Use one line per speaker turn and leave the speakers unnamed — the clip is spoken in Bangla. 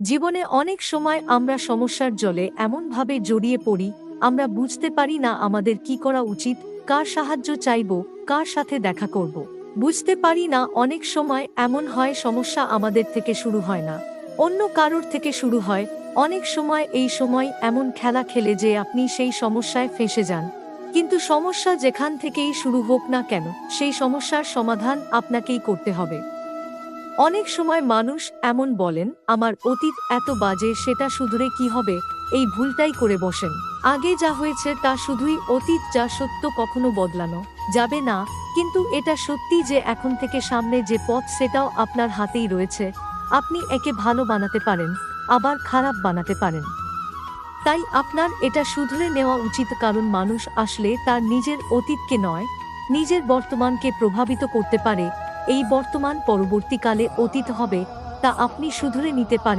জীবনে অনেক সময় আমরা সমস্যার জলে এমনভাবে জড়িয়ে পড়ি, আমরা বুঝতে পারি না আমাদের কি করা উচিত, কার সাহায্য চাইব, কার সাথে দেখা করব। বুঝতে পারি না, অনেক সময় এমন হয় সমস্যা আমাদের থেকে শুরু হয় না, অন্য কারোর থেকে শুরু হয়। অনেক সময় এই সময় এমন খেলা খেলে যে আপনি সেই সমস্যায় ফেঁসে যান। কিন্তু সমস্যা যেখান থেকেই শুরু হোক না কেন, সেই সমস্যার সমাধান আপনাকেই করতে হবে। অনেক সময় মানুষ এমন বলেন, আমার অতীত এত বাজে, সেটা শুধরে কি হবে, এই ভুলটাই করে বসেন। আগে যা হয়েছে তা শুধুই অতীত, যা সত্য কখনো বদলানো যাবে না। কিন্তু এটা সত্যি যে এখন থেকে সামনে যে পথ, সেটাও আপনার হাতেই রয়েছে। আপনি একে ভালো বানাতে পারেন, আবার খারাপ বানাতে পারেন। তাই আপনার এটা শুধরে নেওয়া উচিত, কারণ মানুষ আসলে তার নিজের অতীতকে নয়, নিজের বর্তমানকে প্রভাবিত করতে পারে। এই বর্তমান পরবর্তীকালে অতীত হবে, তা আপনি শুধরে নিতে পারেন।